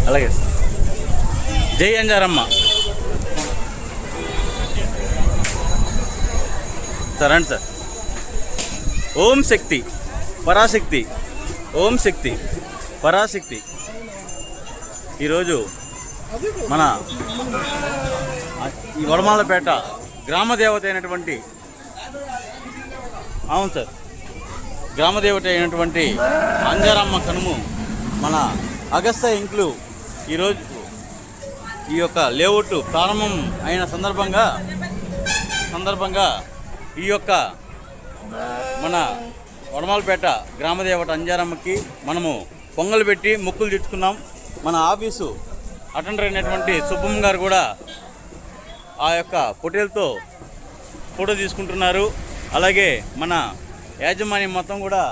అలాగే జై అంజారమ్మ సార్. రండి సార్. ఓం శక్తి పరాశక్తి, ఓం శక్తి పరాశక్తి. ఈరోజు మన ఈ వడమాలపేట గ్రామదేవత అయినటువంటి, అవును సార్, గ్రామదేవత అయినటువంటి అంజారమ్మ కనుము మన అగస్త్య ఇంక్లు ఈరోజు ఈ యొక్క లేఅవుట్ ప్రారంభం అయిన సందర్భంగా ఈ యొక్క మన వడమాలపేట గ్రామదేవత అంజారమ్మకి మనము పొంగలు పెట్టి మొక్కులు తెచ్చుకున్నాం. మన ఆఫీసు అటెండర్ అయినటువంటి సుబ్బమ్మ గారు కూడా ఆ యొక్క పొటేల్తో ఫోటో తీసుకుంటున్నారు. అలాగే మన యాజమాన్యం మొత్తం కూడా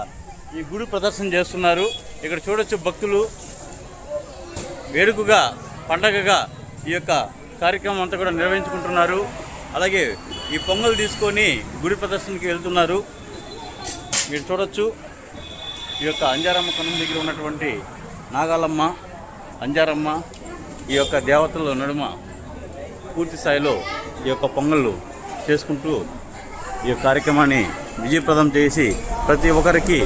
ఈ గుడి ప్రదర్శన చేస్తున్నారు. ఇక్కడ చూడొచ్చు భక్తులు వేడుకగా పండగగా ఈ యొక్క కార్యక్రమం అంతా కూడా నిర్వహించుకుంటున్నారు. అలాగే ఈ పొంగల్ తీసుకొని గుడి ప్రదర్శనకి వెళ్తున్నారు. మీరు చూడొచ్చు ఈ యొక్క అంజారమ్మ కనుమ దగ్గర ఉన్నటువంటి నాగాలమ్మ, అంజారమ్మ ఈ యొక్క దేవతల నడుమ పూర్తి స్థాయిలో ఈ యొక్క పొంగళ్ళు చేసుకుంటూ ఈ యొక్క కార్యక్రమాన్ని విజయప్రదం చేసి ప్రతి ఒక్కరికి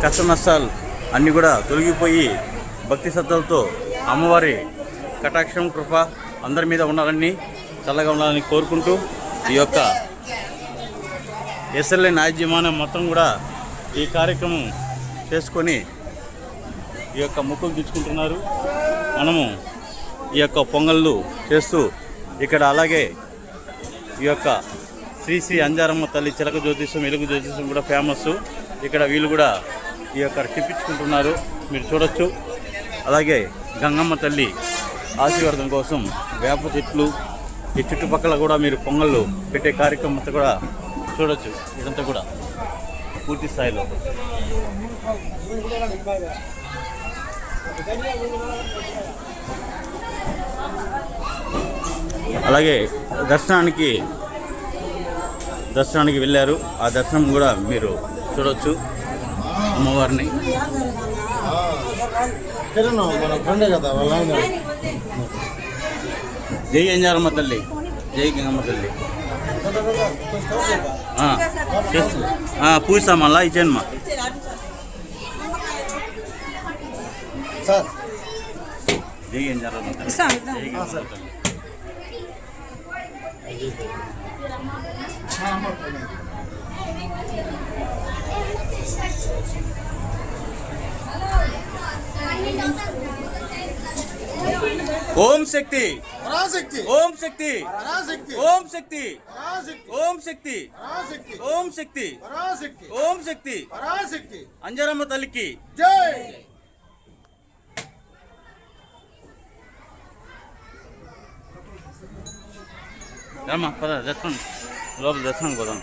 కష్ట నష్టాలు అన్నీ కూడా తొలగిపోయి భక్తి శ్రద్ధలతో అమ్మవారి కటాక్షం కృప అందరి మీద ఉండాలని, చల్లగా ఉండాలని కోరుకుంటూ ఈ యొక్క ఎస్ఎల్ఐ యాజమాన్యం మొత్తం కూడా ఈ కార్యక్రమం చేసుకొని ఈ యొక్క మొక్కులు తెచ్చుకుంటున్నారు. మనము ఈ యొక్క పొంగళ్ళు చేస్తూ ఇక్కడ అలాగే ఈ యొక్క శ్రీ అంజారమ్మ తల్లి చిలక జ్యోతిషం, ఎలుగు జ్యోతిషం కూడా ఫేమస్. ఇక్కడ వీళ్ళు కూడా ఈ యొక్క తిప్పించుకుంటున్నారు, మీరు చూడొచ్చు. అలాగే గంగమ్మ తల్లి ఆశీర్వాదం కోసం వేప చెట్లు ఈ చుట్టుపక్కల కూడా మీరు పొంగళ్ళు పెట్టే కార్యక్రమం అంతా కూడా చూడొచ్చు. ఇదంతా కూడా పూర్తి స్థాయిలో. అలాగే దర్శనానికి వెళ్ళారు. ఆ దర్శనం కూడా మీరు చూడొచ్చు అమ్మవారిని. జై అంజారమ్మ తల్లి, జై గంగమ్మ తల్లి. పూజా మళ్ళా ఇచ్చానమ్మా. జై అంజారమ్మ తల్లి, జై గంగమ్మ తల్లి. ఓం శక్తి పరాశక్తి, ఓం శక్తి పరాశక్తి, ఓం శక్తి పరాశక్తి, ఓం శక్తి పరాశక్తి, ఓం శక్తి పరాశక్తి, ఓం శక్తి పరాశక్తి. అంజారమ్మ తల్లికి జై. రమ్మా పద, దర్శనం లోపల దర్శనం పోదాం.